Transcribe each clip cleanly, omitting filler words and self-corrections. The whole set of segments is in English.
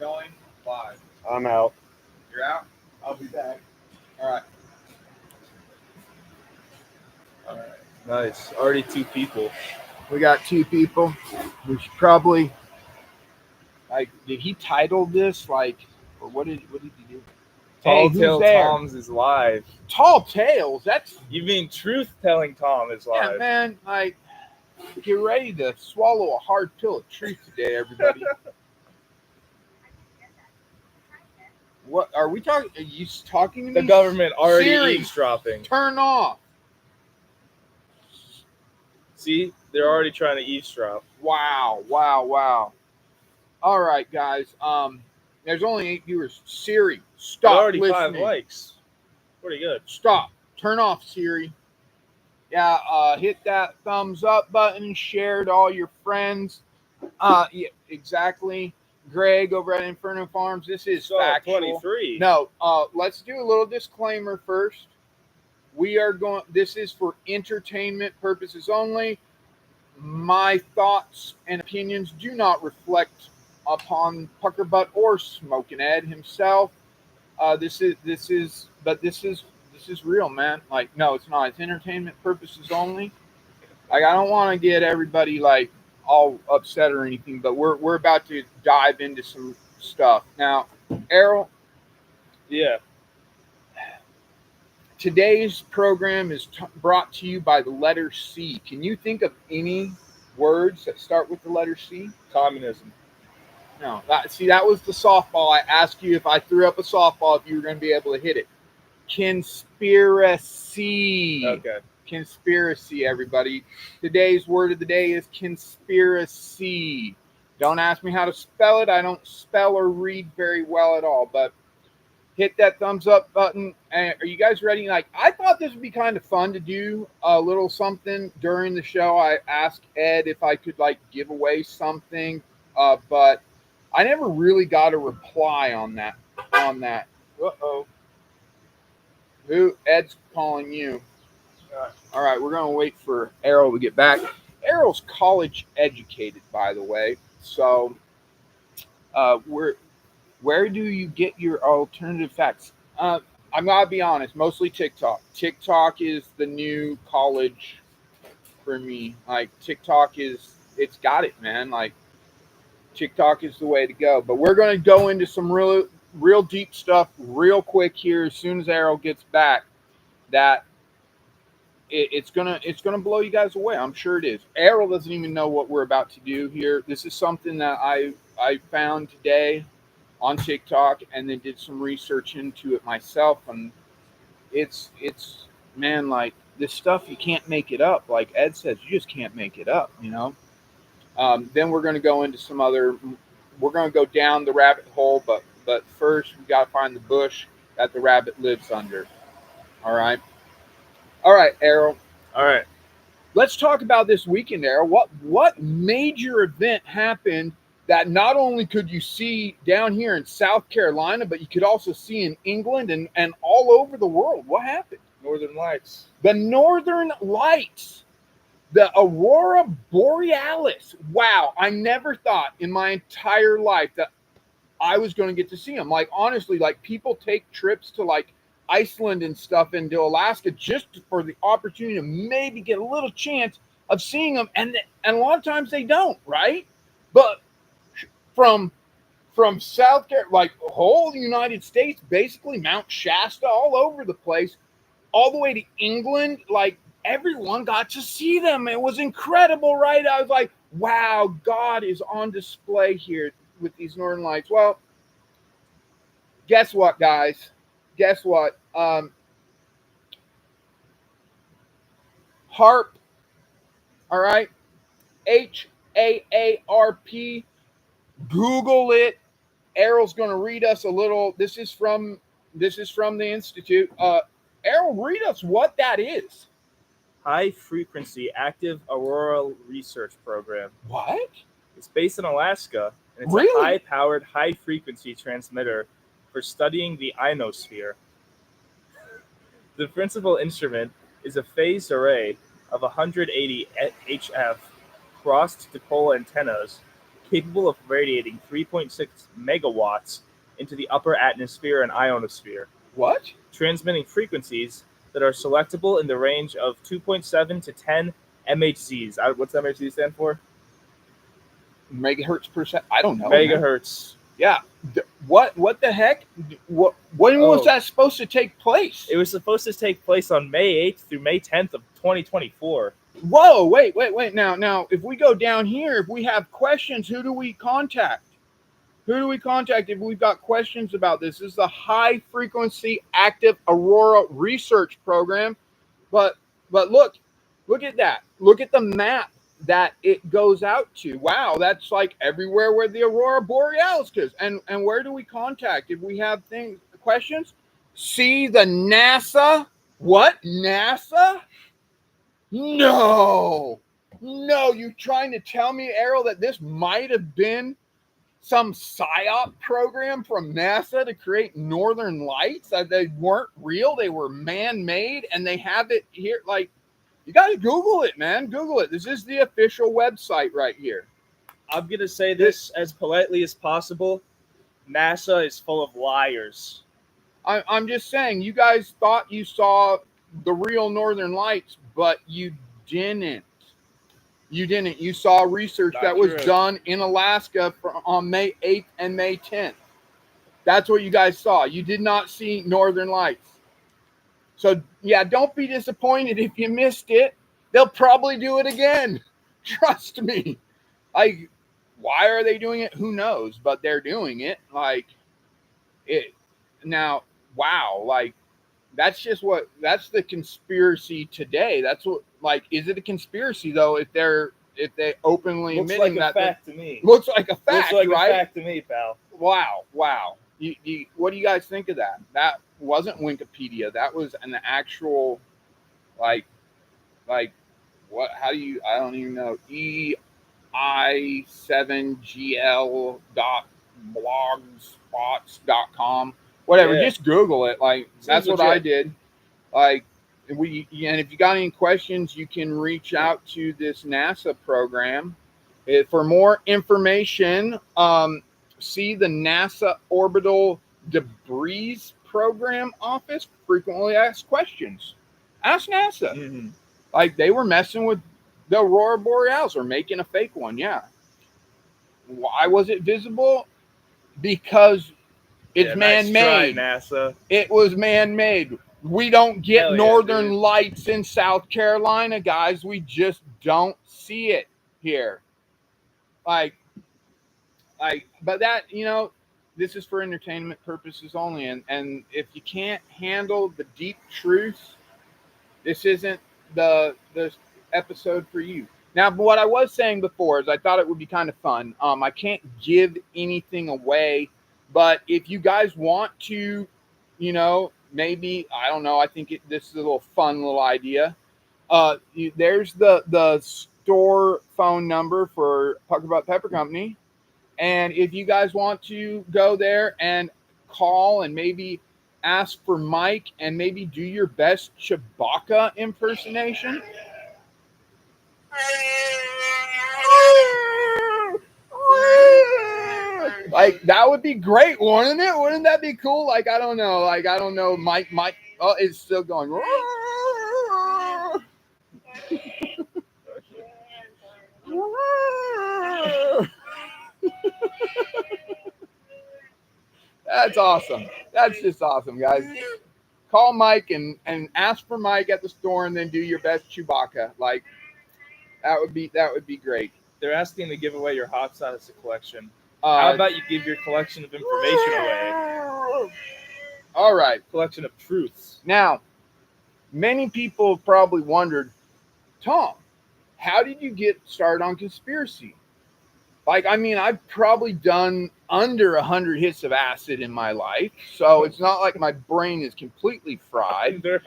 Going live. I'm out. You're out? I'll be back. All right. All right. Nice. Already 2 people. We got 2 people. We should probably, like, did he title this, like, or what did he do? Tall Hey, Tale who's there? Tom's is live. Tall Tales. That's, You mean Truth Telling Tom is yeah, live? man. Like, get ready to swallow a hard pill of truth today, everybody. What are we talking? Are you talking to me? The government already Siri, eavesdropping. turn off. See, they're already trying to eavesdrop. Wow. All right, guys. There's only 8 viewers. Siri, But stop already listening. 5 likes. Pretty good. Stop. Turn off, Siri. Yeah, hit that thumbs up button. Share to all your friends. Yeah, exactly. Greg over at Inferno Farms. This is So, factual. 23. No, let's do a little disclaimer first. We are going. This is for entertainment purposes only. My thoughts and opinions do not reflect upon Puckerbutt or Smokin' Ed himself. This is real, man. Like, no, it's not. It's entertainment purposes only. Like, I don't want to get everybody like all upset or anything, but we're about to dive into some stuff now. Errol, Yeah. today's program is brought to you by the letter C. Can you think of any words that start with the letter C? Communism. No. That was the softball. I asked you if I threw up a softball if you were going to be able to hit it. Conspiracy. Okay. Conspiracy, everybody. Today's word of the day is conspiracy. Don't ask me how to spell it. I don't spell or read very well at all, but hit that thumbs up button. And are you guys ready? Like, I thought this would be kind of fun to do a little something during the show. I asked Ed if I could like give away something, but I never really got a reply on that. Uh-oh. Who? Ed's calling you. All right, we're going to wait for Errol to get back. Errol's college educated, by the way. So, where do you get your alternative facts? I'm going to be honest, mostly TikTok. TikTok is the new college for me. Like, TikTok it's got it, man. Like, TikTok is the way to go. But we're going to go into some real deep stuff real quick here as soon as Errol gets back. That it's gonna blow you guys away. I'm sure it is. Errol doesn't even know what we're about to do here. This is something that I found today on TikTok and then did some research into it myself, and it's man, like, this stuff, you can't make it up. Like Ed says, you just can't make it up, you know. Then we're going to go into some other. We're going to go down the rabbit hole, but first we got to find the bush that the rabbit lives under. All right, Errol. All right. Let's talk about this weekend, Errol. What major event happened that not only could you see down here in South Carolina, but you could also see in England and all over the world? What happened? Northern Lights. The Northern Lights. The Aurora Borealis. Wow, I never thought in my entire life that I was going to get to see them. Like, honestly, like, people take trips to like Iceland and stuff into Alaska just for the opportunity to maybe get a little chance of seeing them, and a lot of times they don't, right? But from South Carolina, like the whole United States, basically Mount Shasta, all over the place, all the way to England, like, everyone got to see them. It was incredible, right? I was like, wow, God is on display here with these Northern Lights. Well, guess what, guys? Guess what? HAARP, all right? HAARP. Google it. Errol's going to read us a little. This is from the Institute. Errol, read us what that is. High Frequency Active Aurora Research Program. What? It's based in Alaska, and it's Really? a high-powered, high-frequency transmitter for studying the ionosphere. The principal instrument is a phased array of 180 HF crossed dipole antennas capable of radiating 3.6 megawatts into the upper atmosphere and ionosphere, What? transmitting frequencies that are selectable in the range of 2.7 to 10 MHzs. What's MHz stand for? Megahertz per second? I don't know. Man. Megahertz. Yeah. What the heck? When was that supposed to take place? It was supposed to take place on May 8th through May 10th of 2024. Whoa, wait. Now, if we go down here, if we have questions, who do we contact? Who do we contact if we've got questions about this? This is the High Frequency Active Aurora Research Program. But look at that. Look at the map that it goes out to. Wow, that's like everywhere where the Aurora Borealis is. And where do we contact if we have questions? See the NASA? What? NASA? No, you trying to tell me, Errol, that this might have been some PSYOP program from NASA to create northern lights? That they weren't real, they were man-made, and they have it here. Like, you gotta Google it, man. Google it. This is the official website right here. I'm gonna say this as politely as possible. NASA is full of liars. I'm just saying, you guys thought you saw the real northern lights, but you didn't. You didn't. You saw research that was done in Alaska on May 8th and May 10th. That's what you guys saw. You did not see northern lights. So, yeah, don't be disappointed if you missed it. They'll probably do it again. Trust me. Like, why are they doing it? Who knows? But they're doing it. Like, it. Now, wow. Like, that's the conspiracy today. That's what, like, is it a conspiracy though if they openly looks admitting like that? A fact to me. Looks like a fact, looks like right? A fact to me, pal. Wow. What do you guys think of that? That wasn't Wikipedia. That was an actual, like what? How do you? I don't even know. ei7gl.blogspots.com. Whatever, just Google it. Like, that's what I did. Like, and if you got any questions, you can reach out to this NASA program. For more information, see the NASA Orbital Debris Program Office. Frequently asked questions. Ask NASA. Mm-hmm. Like, they were messing with the Aurora Borealis or making a fake one. Yeah. Why was it visible? Because it's man-made. Nice try, NASA. It was man-made. We don't get northern lights in South Carolina, guys. We just don't see it here. Like, but that, this is for entertainment purposes only. And if you can't handle the deep truth, this isn't the episode for you. Now, what I was saying before is I thought it would be kind of fun. I can't give anything away. But if you guys want to, maybe, I don't know, I think this is a little fun little idea. There's the store phone number for Puckerbutt Pepper Company. And if you guys want to go there and call and maybe ask for Mike and maybe do your best Chewbacca impersonation. Like, that would be great, wouldn't it? Wouldn't that be cool? Like, I don't know. Mike. Oh, it's still going. That's awesome. That's just awesome, guys. Call Mike and ask for Mike at the store, and then do your best Chewbacca. Like, that would be great. They're asking to give away your hot sauce collection. How about you give your collection of information away? All right. Collection of truths. Now, many people have probably wondered, Tom, how did you get started on conspiracy? Like, I mean, I've probably done under 100 hits of acid in my life, so it's not like my brain is completely fried, but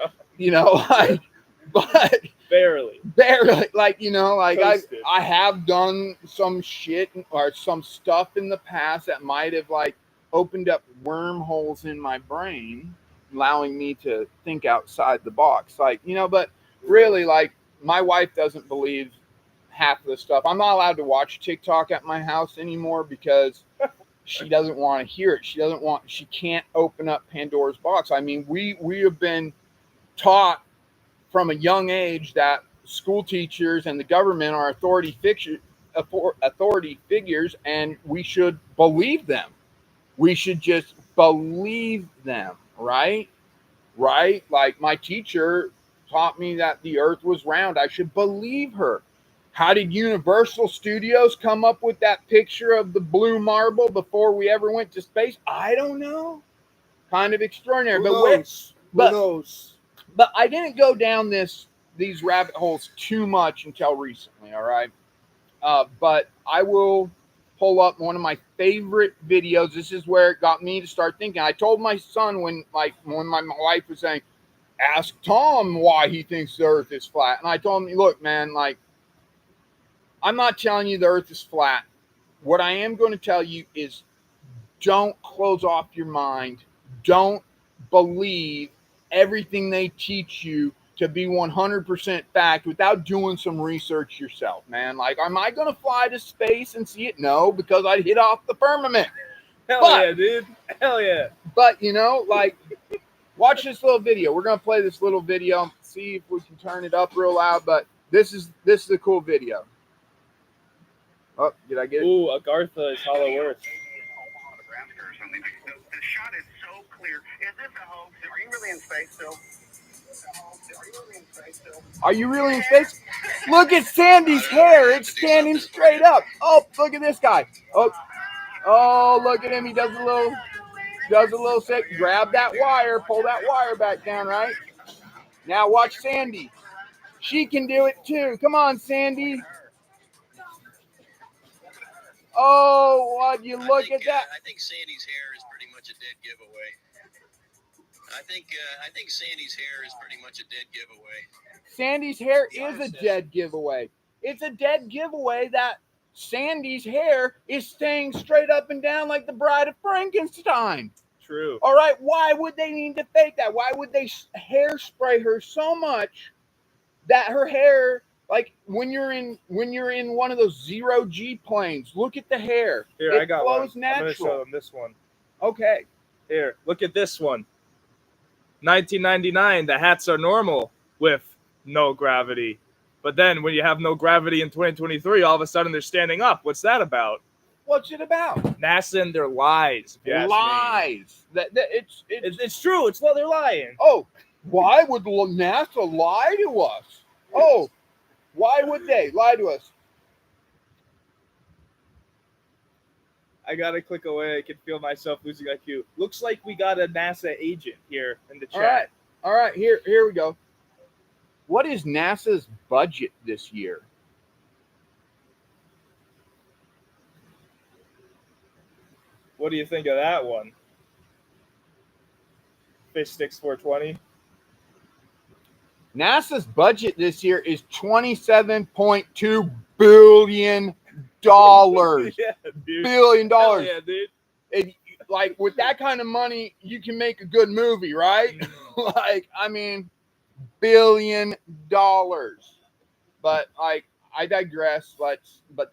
barely, like, I have done some shit or some stuff in the past that might have, like, opened up wormholes in my brain, allowing me to think outside the box. Like, but really, like, my wife doesn't believe half of the stuff. I'm not allowed to watch TikTok at my house anymore because she doesn't want to hear it. She can't open up Pandora's box. I mean, we have been taught from a young age that school teachers and the government are authority figures, and we should believe them. We should just believe them, right? Right? Like my teacher taught me that the earth was round. I should believe her. How did Universal Studios come up with that picture of the blue marble before we ever went to space? I don't know. Kind of extraordinary. Who knows? Who knows? But I didn't go down these rabbit holes too much until recently, all right? But I will pull up one of my favorite videos. This is where it got me to start thinking. I told my son when my wife was saying, ask Tom why he thinks the earth is flat. And I told him, look, man, like, I'm not telling you the earth is flat. What I am going to tell you is don't close off your mind. Don't believe everything they teach you to be 100% fact without doing some research yourself, man. Like, am I going to fly to space and see it? No, because I'd hit off the firmament. Yeah, dude. Hell yeah. But, you know, like, watch this little video. We're going to play this little video, see if we can turn it up real loud, but this is a cool video. Oh, did I get it? Ooh, Agartha is Hollow Earth. The shot is so clear. Is this a hoax? Are you really in space still? Are you really in space? Look at Sandy's hair. It's standing straight up. Oh, look at this guy. Oh, look at him. He does a little sick. Grab that wire. Pull that wire back down, right? Now watch Sandy. She can do it too. Come on, Sandy. Oh, what you look at that? I think Sandy's hair is pretty much a dead giveaway. I think Sandy's hair is pretty much a dead giveaway. Sandy's hair is a dead giveaway. It's a dead giveaway that Sandy's hair is staying straight up and down like the Bride of Frankenstein. True. All right, why would they need to fake that? Why would they hairspray her so much that her hair, like when you're in one of those 0G planes, look at the hair. Here, it I got flows one. natural. I'm going to show them this one. Okay. Here, look at this one. 1999, the hats are normal with no gravity. But then when you have no gravity in 2023, all of a sudden they're standing up. What's that about? What's it about? NASA and their lies. If you ask me. Lies. It's true. It's they're lying. Oh, why would NASA lie to us? Oh, why would they lie to us? I gotta click away. I can feel myself losing IQ. Looks like we got a NASA agent here in the chat. All right. Here we go. What is NASA's budget this year? What do you think of that one? Fish Sticks 420. NASA's budget this year is $27.2 billion. Yeah, dude. $billion. Hell yeah, dude. And, like, with that kind of money, you can make a good movie, right? Like, I mean, $1 billion. But, like, I digress. But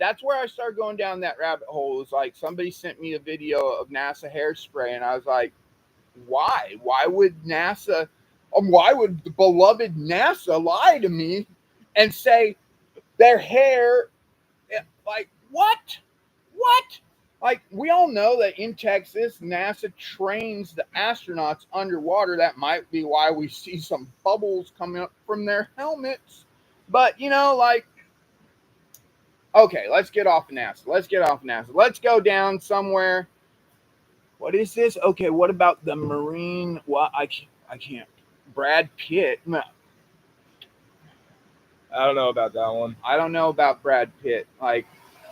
that's where I started going down that rabbit hole. It's like somebody sent me a video of NASA hairspray, and I was like, why? Why would NASA, why would the beloved NASA lie to me and say their hair, like, what? Like, we all know that in Texas, NASA trains the astronauts underwater. That might be why we see some bubbles coming up from their helmets. But, you know, like, okay, let's get off of NASA. Let's go down somewhere. What is this? Okay, what about the Marine? Well, I can't. Brad Pitt. No. I don't know about that one. I don't know about Brad Pitt. Like,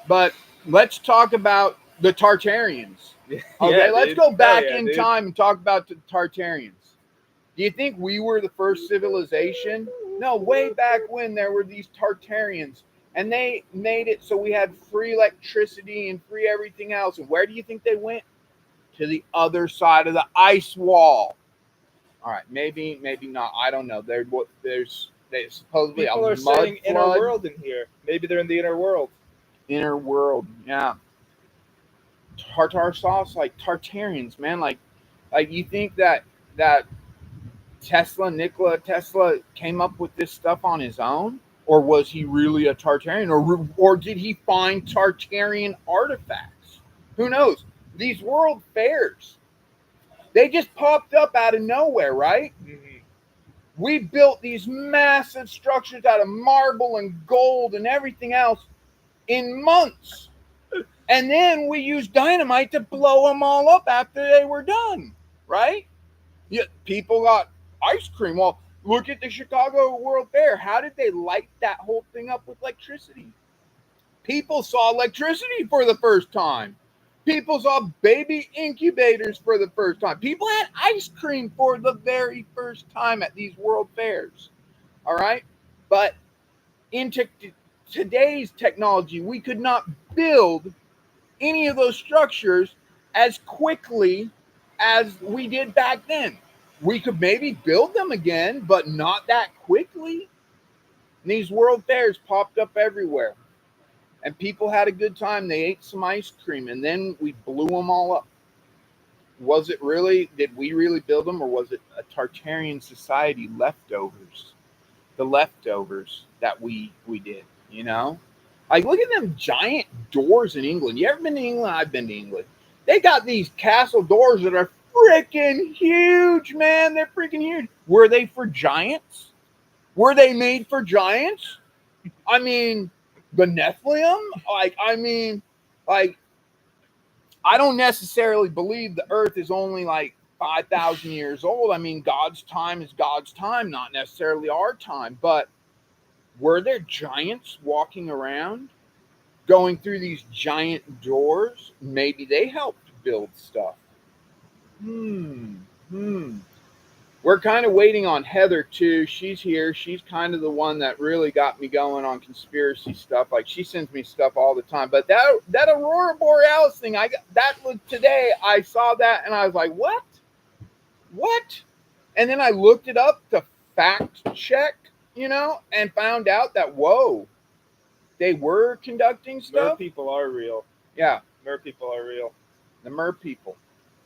but let's talk about the Tartarians. Okay, Yeah, let's dude. go back Hell yeah, in dude. time and talk about the Tartarians. Do you think we were the first civilization? No, way back when there were these Tartarians, and they made it so we had free electricity and free everything else. And where do you think they went? To the other side of the ice wall. All right, maybe not. I don't know. There's They supposedly People a are mud saying inner flood. world in here. Maybe they're in the inner world. Inner world, yeah. Tartar sauce, like Tartarians, man. Like you think that Nikola Tesla came up with this stuff on his own, or was he really a Tartarian, or did he find Tartarian artifacts? Who knows? These world fairs, they just popped up out of nowhere, right? Mm-hmm. We built these massive structures out of marble and gold and everything else in months. And then we used dynamite to blow them all up after they were done, right? Yeah, people got ice cream. Well, look at the Chicago World Fair. How did they light that whole thing up with electricity? People saw electricity for the first time. People saw baby incubators for the first time. People had ice cream for the very first time at these world fairs. All right? But in today's technology, we could not build any of those structures as quickly as we did back then. We could maybe build them again, but not that quickly. And these world fairs popped up everywhere. And people had a good time. They ate some ice cream, and then we blew them all up. Was it really, did we really build them, or was it a Tartarian society leftovers? The leftovers that we did, you know? Like, look at them giant doors in England. You ever been to England? I've been to England. They got these castle doors that are freaking huge, man. They're freaking huge. Were they for giants? Were they made for giants? I mean, the Nephilim? I don't necessarily believe the earth is only like 5,000 years old. I mean, God's time is God's time, not necessarily our time. But were there giants walking around, going through these giant doors? Maybe they helped build stuff. We're kind of waiting on Heather too. She's here. She's kind of the one that really got me going on conspiracy stuff. Like, she sends me stuff all the time. But that Aurora Borealis thing, that was today. I saw that and I was like, what? And then I looked it up to fact check, and found out that, whoa, they were conducting stuff. Mer people are real. Yeah. Mer people are real. The mer people.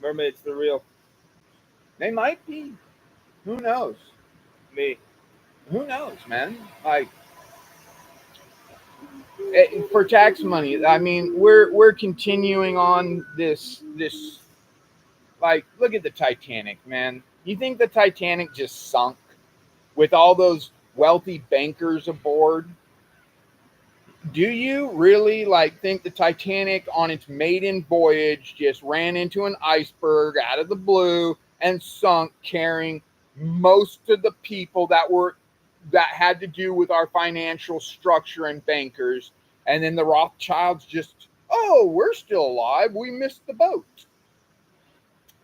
Mermaids, they're real. They might be. Who knows? Me. Who knows, man? Like, for tax money, I mean, we're continuing on this. Like, look at the Titanic, man. You think the Titanic just sunk with all those wealthy bankers aboard? Do you really think the Titanic on its maiden voyage just ran into an iceberg out of the blue and sunk, carrying most of the people that had to do with our financial structure and bankers, and then the Rothschilds just, oh, we're still alive, we missed the boat?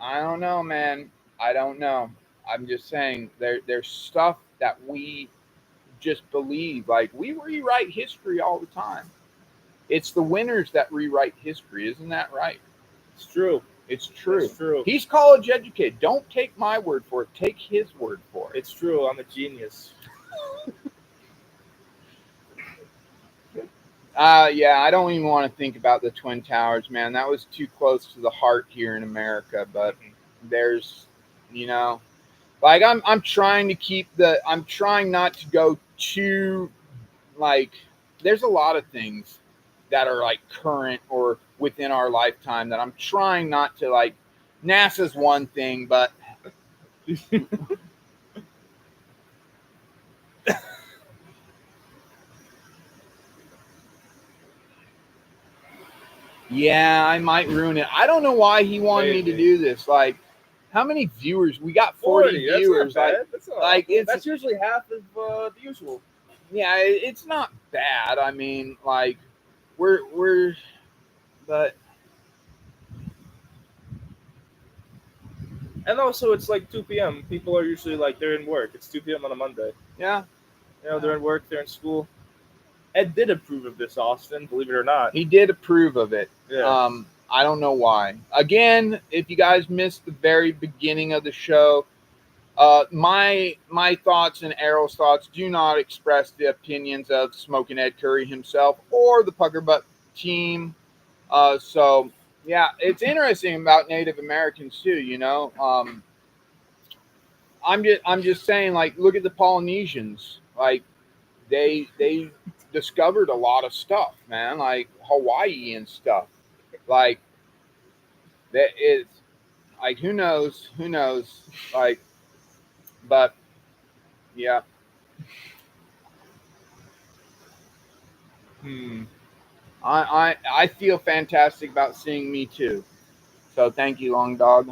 I don't know, man. I don't know. I'm just saying there's stuff that we just believe. Like, we rewrite history all the time. It's the winners that rewrite history. Isn't that right? It's true. It's true. It's true. He's college educated. Don't take my word for it. Take his word for it. It's true. I'm a genius. Yeah, I don't even want to think about the Twin Towers, man. That was too close to the heart here in America. But there's, I'm trying to I'm trying not to go too, there's a lot of things that are current or within our lifetime that I'm trying not to, NASA's one thing, but yeah, I might ruin it. I don't know why he wanted me to do this. How many viewers? We got 40 viewers. That's usually half of the usual. Yeah, it's not bad. I mean, but. And also, it's 2 p.m. People are usually they're in work. It's 2 p.m. on a Monday. Yeah. They're in work, they're in school. Ed did approve of this, Austin, believe it or not. He did approve of it. Yeah. I don't know why. Again, if you guys missed the very beginning of the show, My thoughts and Errol's thoughts do not express the opinions of Smoking Ed Curry himself or the Puckerbutt team. So yeah, it's interesting about Native Americans too. You know, I'm just saying, like, look at the Polynesians. Like, they discovered a lot of stuff, man. Like Hawaii and stuff. Like that is like who knows? Who knows? Like, but yeah. I feel fantastic about seeing Me Too. So thank you, Long Dog.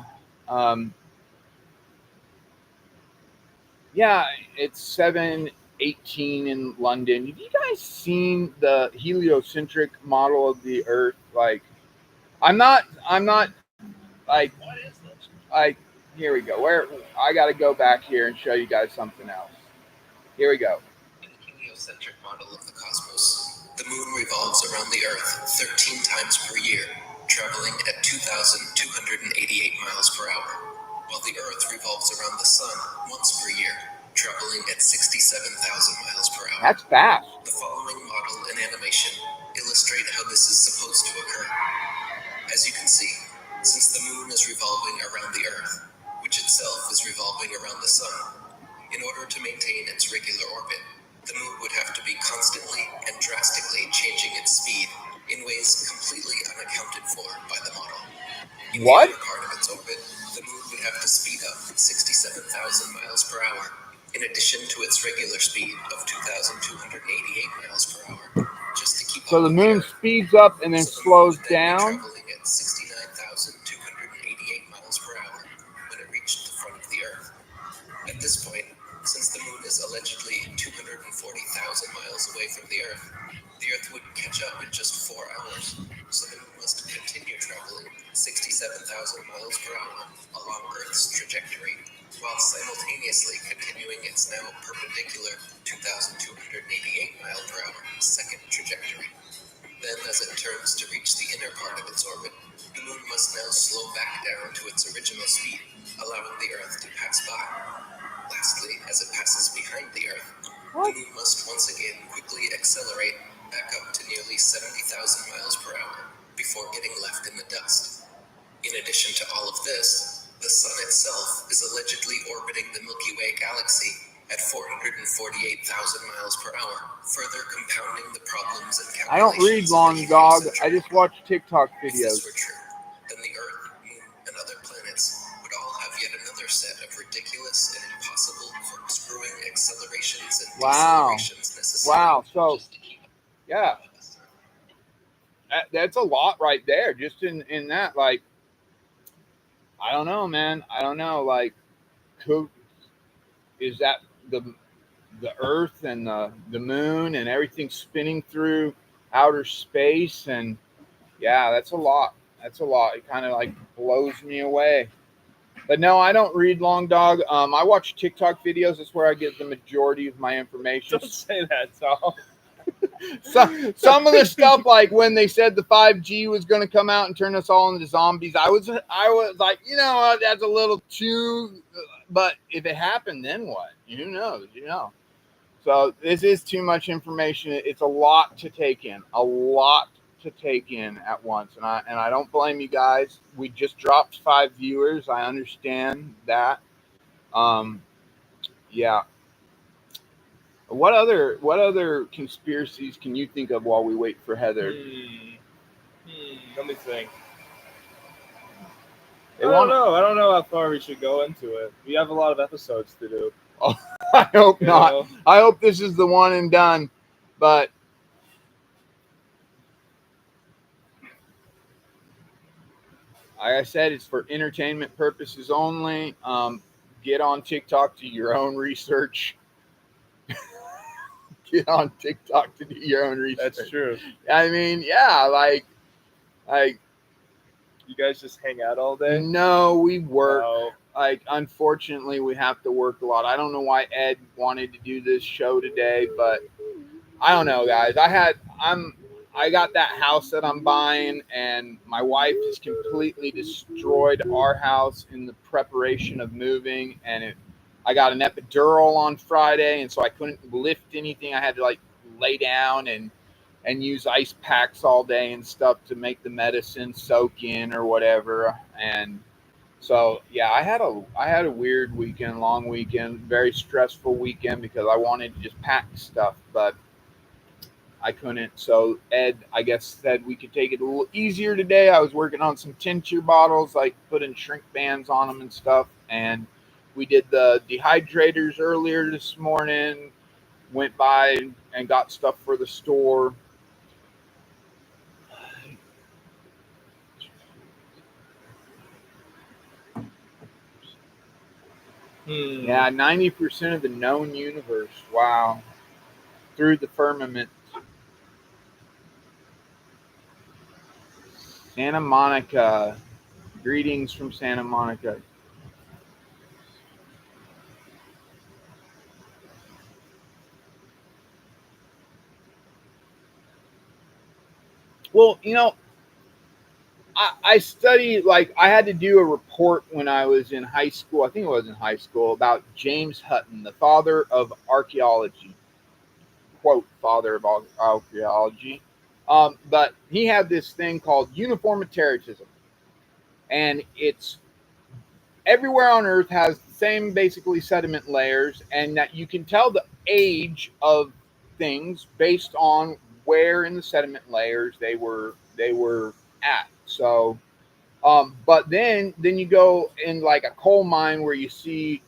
Yeah, it's 7:18 in London. Have you guys seen the heliocentric model of the Earth? Like, I'm not like What is this? like here we go. Where I got to go back here and show you guys something else. Here we go. In the heliocentric model of the cosmos, the moon revolves around the Earth 13 times per year, traveling at 2,288 miles per hour, while the Earth revolves around the Sun once per year, traveling at 67,000 miles per hour. That's fast. The following model and animation illustrate how this is supposed to occur. As you can see, since the moon is revolving around the Earth, which itself is revolving around the Sun, in order to maintain its regular orbit, the moon would have to be constantly and drastically changing its speed in ways completely unaccounted for by the model. In What? the other part of its orbit, the moon would have to speed up 67,000 miles per hour, in addition to its regular speed of 2,288 miles per hour, just to keep So up the with moon Earth. speeds up and then So the moon slows would then be down. traveling at 69,288 miles per hour when it reached the front of the Earth. At this point, since the moon is allegedly 240,000 miles away from the Earth would catch up in just 4 hours, so the moon must continue traveling 67,000 miles per hour along Earth's trajectory, while simultaneously continuing its now perpendicular 2,288 mile per hour second trajectory. Then, as it turns to reach the inner part of its orbit, the moon must now slow back down to its original speed, allowing the Earth to pass by. Lastly, as it passes behind the Earth, the moon must once again quickly accelerate back up to nearly 70,000 miles per hour before getting left in the dust. In addition to all of this, the Sun itself is allegedly orbiting the Milky Way galaxy at 448,000 miles per hour, further compounding the problems and I don't read, calculations of Long the Dog. heliocentric I just model. watch TikTok If this videos. were true, then the Earth, Moon, and other planets would all have yet another set of ridiculous and impossible corkscrewing accelerations and Wow. decelerations necessary Wow. So just to keep up yeah, with the Sun. that's a lot right there. Just in that, like, I don't know, man. I don't know. Like, is that the Earth and the moon and everything spinning through outer space? And yeah, that's a lot. That's a lot. It kind of like blows me away. But no, I don't read, Long Dog. I watch TikTok videos. That's where I get the majority of my information. Don't say that, Tom. Some of the stuff, like when they said the 5G was going to come out and turn us all into zombies, I was like, you know what, that's a little too. But if it happened, then what? Who knows? You know. So this is too much information. It's a lot to take in. A lot to take in at once, and I don't blame you guys. We just dropped 5 viewers. I understand that. Yeah. What other conspiracies can you think of while we wait for Heather? Let me think. They I want- don't know how far we should go into it. We have a lot of episodes to do. I hope you not. know? I hope this is the one and done. But like I said, it's for entertainment purposes only. Get on TikTok to your own research. Get on TikTok to do your own research. That's true. I mean, yeah, like You guys just hang out all day? no, we work. No. Like, unfortunately, we have to work a lot. I don't know why Ed wanted to do this show today, but I don't know, guys. I got that house that I'm buying, and my wife has completely destroyed our house in the preparation of moving, and I got an epidural on Friday, and so I couldn't lift anything. I had to like lay down and use ice packs all day and stuff to make the medicine soak in or whatever. And so yeah, I had a weird weekend, long weekend, very stressful weekend because I wanted to just pack stuff, but I couldn't. So Ed, I guess, said we could take it a little easier today. I was working on some tincture bottles, like putting shrink bands on them and stuff. And we did the dehydrators earlier this morning. Went by and got stuff for the store. Yeah, 90% of the known universe. Wow. Through the firmament. Santa Monica. Greetings from Santa Monica. Well, you know, I studied, like, I had to do a report when I was in high school. I think it was in high school, about James Hutton, the father of archaeology. Quote, father of archaeology. But he had this thing called uniformitarianism. And it's everywhere on Earth has the same basically sediment layers, and that you can tell the age of things based on where in the sediment layers they were at. So, but then you go in like a coal mine where you see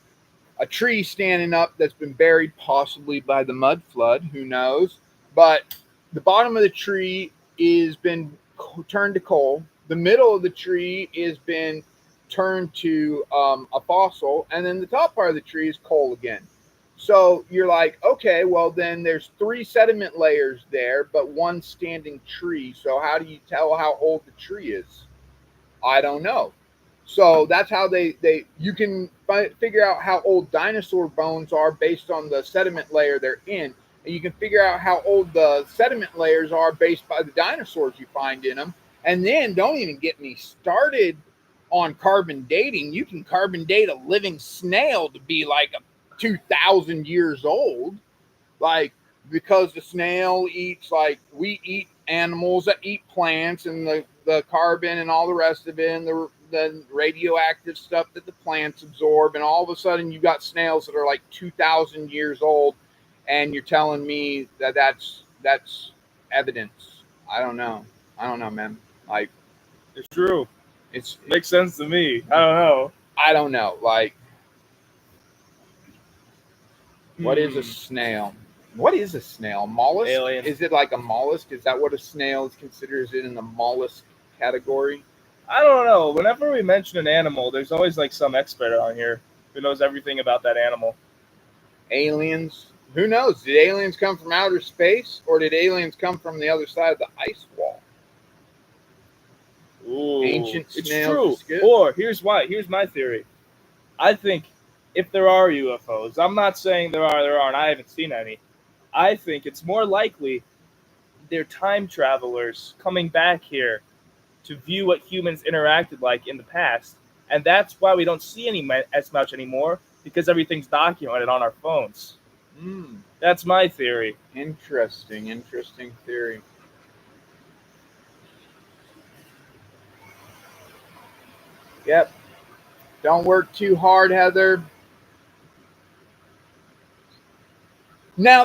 a tree standing up that's been buried possibly by the mud flood, who knows? But the bottom of the tree is been turned to coal. The middle of the tree is been turned to a fossil, and then the top part of the tree is coal again. So you're like, okay, well then there's 3 sediment layers there, but 1 standing tree. So how do you tell how old the tree is? I don't know. So that's how you can figure out how old dinosaur bones are based on the sediment layer they're in. And you can figure out how old the sediment layers are based by the dinosaurs you find in them. And then don't even get me started on carbon dating. You can carbon date a living snail to be like 2,000 years old. Like, because the snail eats, like, we eat animals that eat plants, and the carbon and all the rest of it, and the radioactive stuff that the plants absorb, and all of a sudden you got snails that are like 2,000 years old, and you're telling me that that's evidence. I don't know, man. Like, It's true. It makes sense to me. I don't know. Like, what is a snail? What is a snail? Mollusk? Alien. Is it like a mollusk? Is that what a snail is considered? Is it in the mollusk category? I don't know. Whenever we mention an animal, there's always like some expert on here who knows everything about that animal. Aliens? Who knows? Did aliens come from outer space, or did aliens come from the other side of the ice wall? Ooh, ancient snails. It's true. Or here's why. Here's my theory. I think if there are UFOs, I'm not saying there aren't. I haven't seen any. I think it's more likely they're time travelers coming back here to view what humans interacted like in the past, and that's why we don't see as much anymore, because everything's documented on our phones. That's my theory. Interesting theory. Yep. Don't work too hard, Heather. Now,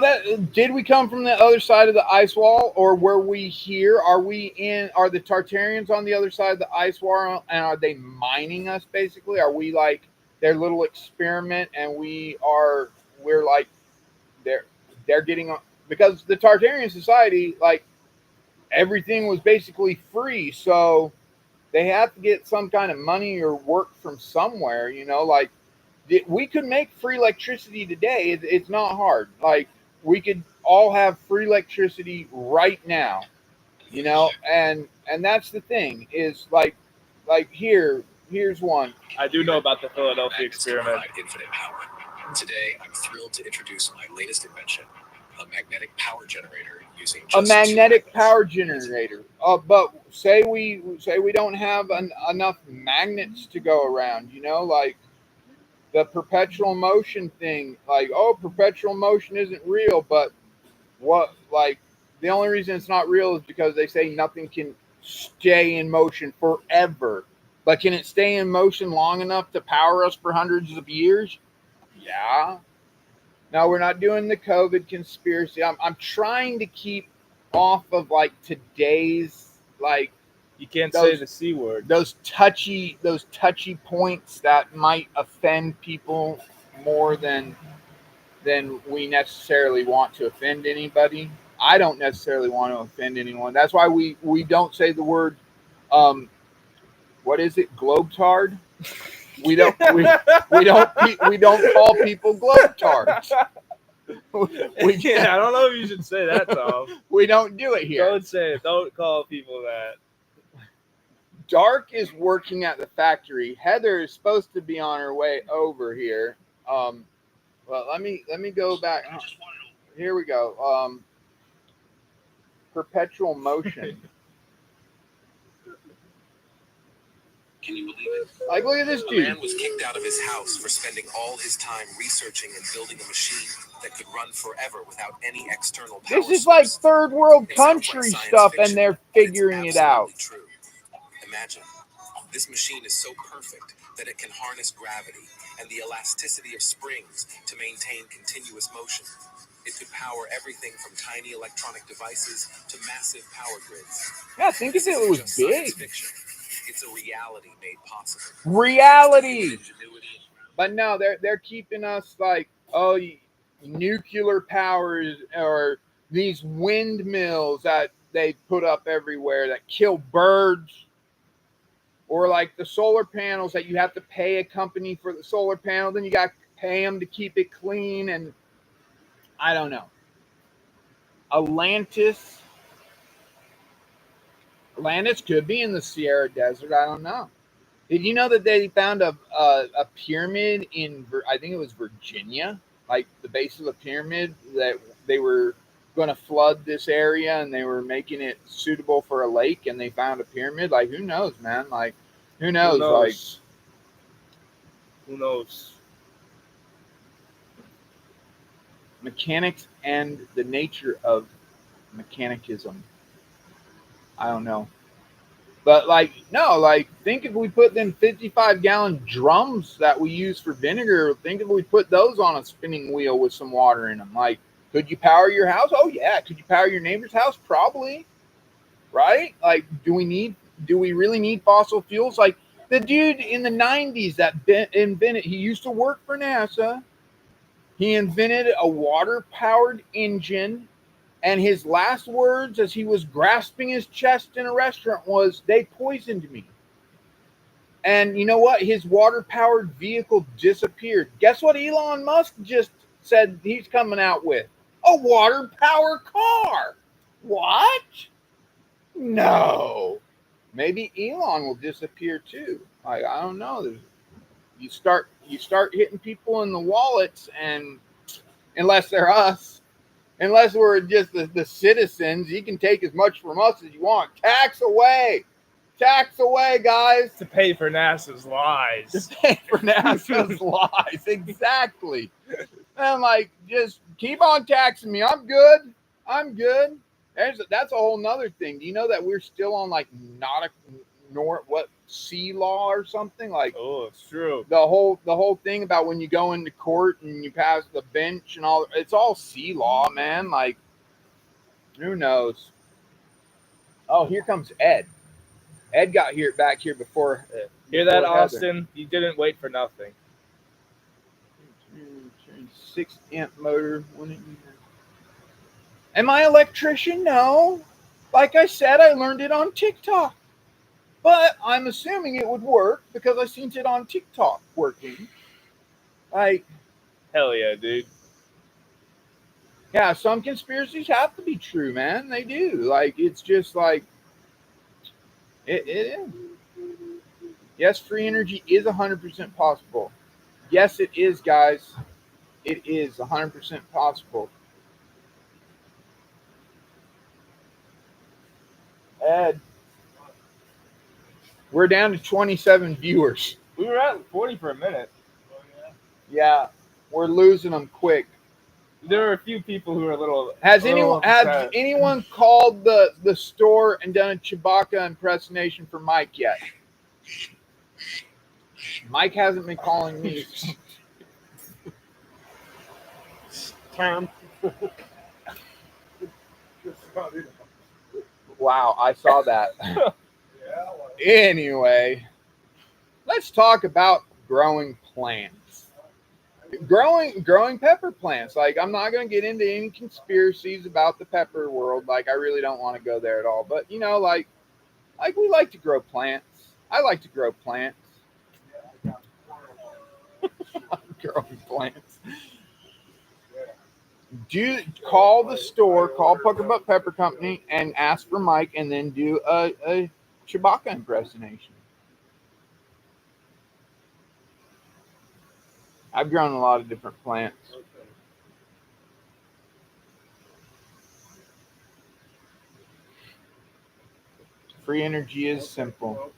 did we come from the other side of the ice wall, or were we here? Are the Tartarians on the other side of the ice wall, and are they mining us, basically? Are we like their little experiment, and we're like they're getting on? Because the Tartarian society, like, everything was basically free, so they have to get some kind of money or work from somewhere, like, we could make free electricity today. It's not hard. Like, we could all have free electricity right now, and that's the thing is like here's one. I do know about the Philadelphia experiment. Infinite power. Today, I'm thrilled to introduce my latest invention, a magnetic power generator using just a magnetic power generator. But say we don't have enough magnets to go around, like, the perpetual motion thing. Like, oh, perpetual motion isn't real, but what? Like, the only reason it's not real is because they say nothing can stay in motion forever. But can it stay in motion long enough to power us for hundreds of years? Yeah. No, we're not doing the COVID conspiracy. I'm trying to keep off of like today's like You can't Those- say the C word. those touchy points that might offend people more than we necessarily want to offend anybody. I don't necessarily want to offend anyone. That's why we don't say the word what is it? Globetard? We don't we don't call people globetards. Yeah, I don't know if you should say that, Tom. We don't do it here. Don't say it. Don't call people that. Dark is working at the factory. Heather is supposed to be on her way over here. Well, let me go back. Here we go. Perpetual motion. Can you believe it? Like, look at this A dude. man was kicked out of his house for spending all his time researching and building a machine that could run forever without any external power This is like source. third world It sounds like country science stuff, fiction, and they're but it's figuring it out. absolutely true. Imagine, this machine is so perfect that it can harness gravity and the elasticity of springs to maintain continuous motion. It could power everything from tiny electronic devices to massive power grids. Yeah, think if This it isn't was just science big. fiction. It's a reality made possible. Reality. Ingenuity. But no, they're keeping us like, oh, nuclear powers or these windmills that they put up everywhere that kill birds, or like the solar panels that you have to pay a company for the solar panel, then you got to pay them to keep it clean, and I don't know. Atlantis could be in the Sierra Desert. I don't know. Did you know that they found a pyramid in, I think it was Virginia, like the base of the pyramid, that they were going to flood this area and they were making it suitable for a lake, and they found a pyramid? Like, who knows, man? Like, who knows? Like, Who knows? mechanics and the nature of mechanicism. I don't know. But like, no, like, think if we put them 55-gallon drums that we use for vinegar, think if we put those on a spinning wheel with some water in them. Like, could you power your house? Oh yeah. Could you power your neighbor's house? Probably. Right? Like, do we really need fossil fuels? Like, the dude in the 90s that invented, he used to work for NASA. He invented a water-powered engine. And his last words as he was grasping his chest in a restaurant was, "They poisoned me." And you know what? His water-powered vehicle disappeared. Guess what Elon Musk just said he's coming out with? A water-powered car. What? No. Maybe Elon will disappear too. Like, I don't know. You start hitting people in the wallets, and unless they're us, unless we're just the citizens, you can take as much from us as you want. Tax away, guys. To pay for NASA's lies. To pay for NASA's lies, exactly. And I'm like, just keep on taxing me. I'm good. That's a whole nother thing. Do you know that we're still on like sea law or something? Like, Oh, it's true. the whole thing about when you go into court and you pass the bench and all, it's all sea law, man. Like, who knows? Oh, here comes Ed. Ed got back here before. Hear that, before Heather. Austin? You didn't wait for nothing. 6-amp motor. Am I an electrician? No. Like I said, I learned it on TikTok. But I'm assuming it would work because I seen it on TikTok working. Like, Hell yeah, dude. yeah, some conspiracies have to be true, man. They do. Like, it's just like, it is. Yes, free energy is 100% possible. Yes, it is, guys. It is 100% possible. Ed, we're down to 27 viewers. We were at 40 for a minute. Yeah, we're losing them quick. There are a few people who are a little. Has a little upset. anyone called the store and done a Chewbacca impersonation for Mike yet? Mike hasn't been calling me. Tom. Wow, I saw that. Anyway, let's talk about growing plants. Growing pepper plants. Like, I'm not going to get into any conspiracies about the pepper world. Like, I really don't want to go there at all. But you know, like we like to grow plants. I like to grow plants. Growing plants. Call the store, call Puckerbutt Pepper Company, and ask for Mike, and then do a Chewbacca impersonation. I've grown a lot of different plants. Free energy is simple,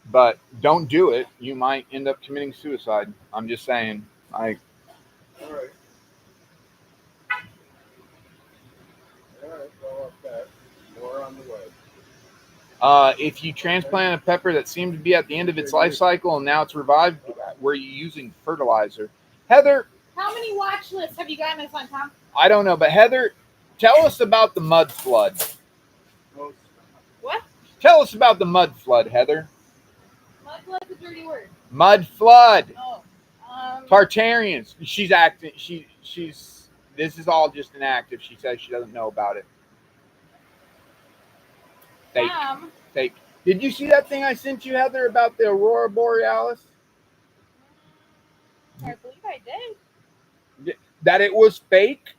but don't do it. You might end up committing suicide. I'm just saying. All right. Well, that. More on the way. If you transplant a pepper that seemed to be at the end of its life cycle and now it's revived, were you using fertilizer? Heather, how many watch lists have you gotten us on, Tom? I don't know, but Heather, tell us about the mud flood. What? Tell us about the mud flood, Heather. Mud flood's a dirty word. Mud flood. Oh. Tartarians. She's acting. She's. This is all just an act. If she says she doesn't know about it. Fake. Fake. Did you see that thing I sent you, Heather, about the Aurora Borealis? I believe I did. That it was fake?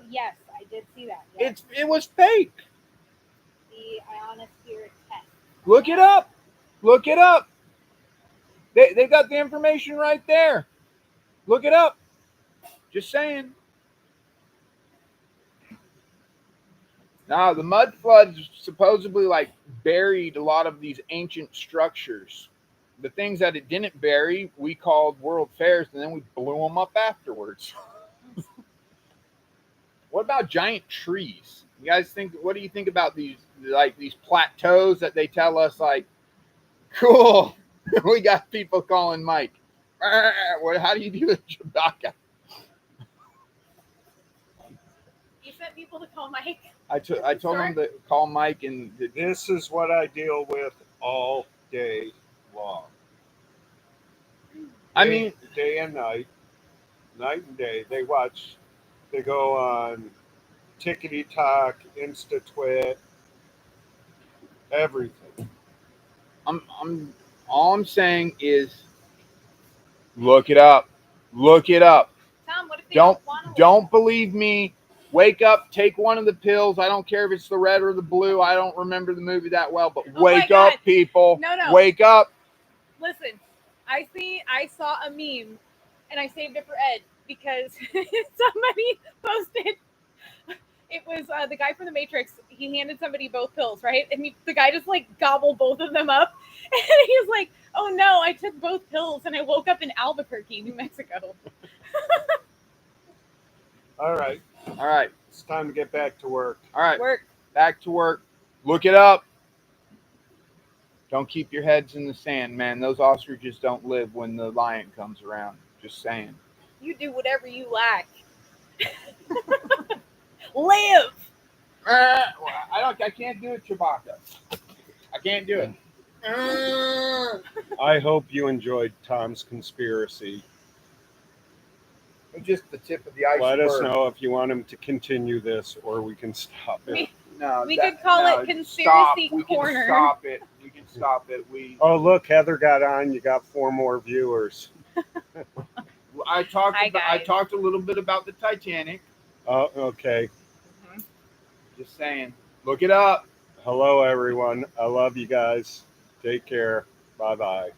Yes, I did see that. Yes. It was fake. The ionosphere test. Look it up. Look it up. They got the information right there. Look it up. Just saying. Now, the mud floods supposedly buried a lot of these ancient structures. The things that it didn't bury, we called world fairs, and then we blew them up afterwards. What about giant trees? You guys think? What do you think about these plateaus that they tell us cool? We got people calling Mike. How do you do a Chewbacca? You sent people to call Mike? I told them to call Mike, and This is what I deal with all day long. I mean, day and night and day. They go on Tickety Talk, InstaTwit, everything. All I'm saying is, look it up. Look it up. Tom, what if they don't believe me. Wake up, take one of the pills. I don't care if it's the red or the blue. I don't remember the movie that well, but wake up, people. No. Wake up. Listen, I saw a meme, and I saved it for Ed because somebody posted. It was the guy from The Matrix. He handed somebody both pills, right? And the guy just gobbled both of them up. And he's like, "Oh no, I took both pills, and I woke up in Albuquerque, New Mexico." All right. It's time to get back to work. All right. Work. Back to work. Look it up. Don't keep your heads in the sand, man. Those ostriches don't live when the lion comes around. Just saying. You do whatever you like. Live. I can't do it, Chewbacca. I can't do it. I hope you enjoyed Tom's conspiracy. Just the tip of the iceberg. Let us know if you want him to continue this, or we can stop it. We could call it Conspiracy Corner. We can stop it. Oh, look, Heather got on. You got 4 more viewers. I talked a little bit about the Titanic. Oh, okay. Just saying. Look it up. Hello, everyone. I love you guys. Take care. Bye-bye.